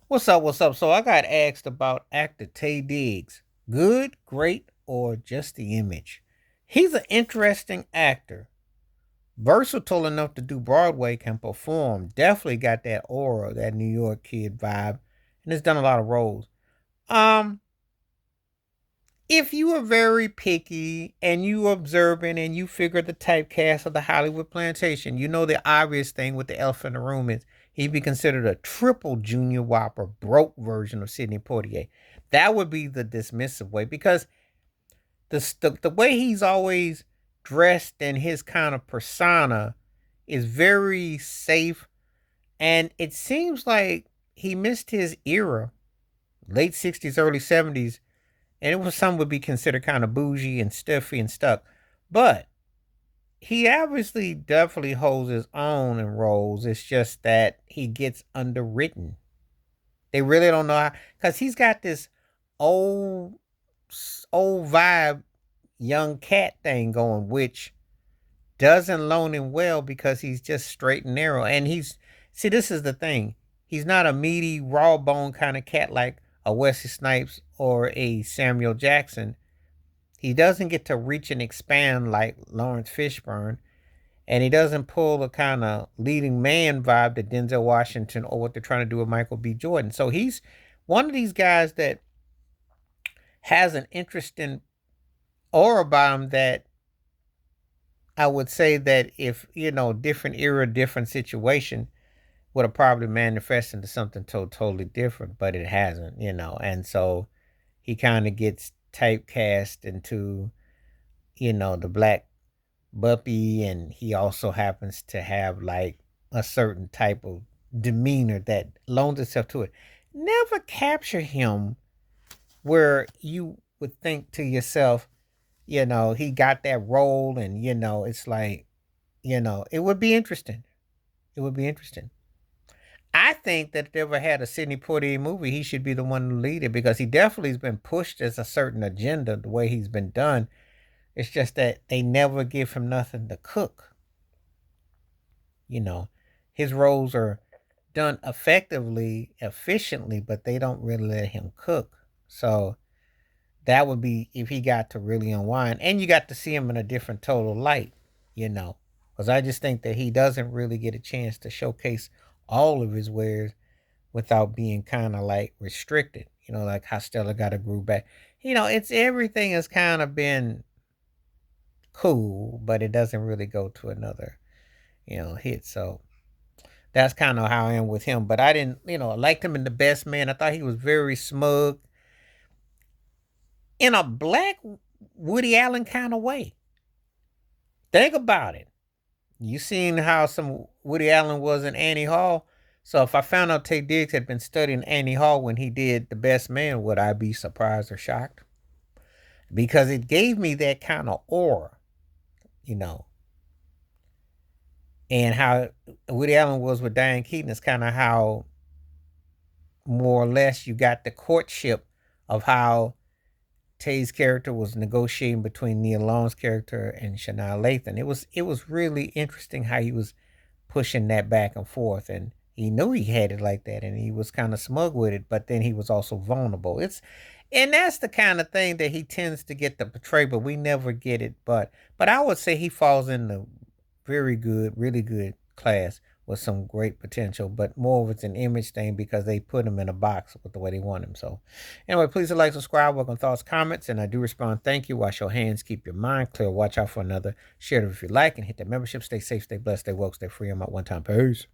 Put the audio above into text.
What's up? What's up? So I got asked about actor Taye Diggs. Good, great, or just the image? He's an interesting actor. Versatile enough to do Broadway, can perform. Definitely got that aura, that New York kid vibe, and has done a lot of roles. Um, if you are very picky and you observant and you figure the typecast of the Hollywood plantation, you know the obvious thing with the elephant in the room is he'd be considered a triple junior whopper, broke version of Sidney Poitier. That would be the dismissive way because the way he's always dressed and his kind of persona is very safe, and it seems like he missed his era, late 60s, early 70s, and it was some would be considered kind of bougie and stiffy and stuck. But he obviously definitely holds his own in roles. It's just that he gets underwritten. They really don't know how, because he's got this old old vibe young cat thing going, which doesn't loan him well because he's just straight and narrow. And he's see, this is the thing. He's not a meaty, raw bone kind of cat like a Wesley Snipes or a Samuel Jackson. He doesn't get to reach and expand like Lawrence Fishburne, and he doesn't pull the kind of leading man vibe that Denzel Washington or what they're trying to do with Michael B. Jordan. So he's one of these guys that has an interesting aura about him that I would say that if, different era, different situation would have probably manifested into something totally different, but it hasn't. And so he kind of gets typecast into, the black Buppy, and he also happens to have like a certain type of demeanor that loans itself to it. Never capture him where you would think to yourself, he got that role, and it's like, it would be interesting. It would be interesting. I think that if they ever had a Sidney Poitier movie, he should be the one to lead it because he definitely has been pushed as a certain agenda the way he's been done. It's just that they never give him nothing to cook. You know, his roles are done effectively, efficiently, but they don't really let him cook. So that would be if he got to really unwind, and you got to see him in a different total light. You know, because I just think that he doesn't really get a chance to showcase all of his wares without being kind of like restricted. Like how Stella got a groove back. It's everything has kind of been cool, but it doesn't really go to another, hit. So that's kind of how I am with him. But I didn't, I liked him in The Best Man. I thought he was very smug in a black Woody Allen kind of way. Think about it. You seen how some Woody Allen was in Annie Hall. So if I found out Taye Diggs had been studying Annie Hall when he did The Best Man, would I be surprised or shocked? Because it gave me that kind of aura, you know. And how Woody Allen was with Diane Keaton is kind of how more or less you got the courtship of how Tay's character was negotiating between Neil Long's character and Shania Lathan. It was really interesting how he was pushing that back and forth, and he knew he had it like that, and he was kind of smug with it, but then he was also vulnerable. And that's the kind of thing that he tends to get to portray, but we never get it. But I would say he falls in the very good, really good class with some great potential, but more of it's an image thing because they put him in a box with the way they want him. So, anyway, please like, subscribe, welcome thoughts, comments, and I do respond. Thank you. Wash your hands, keep your mind clear, watch out for another. Share it if you like, and hit that membership. Stay safe, stay blessed, stay woke, stay free. I'm out one time. Peace.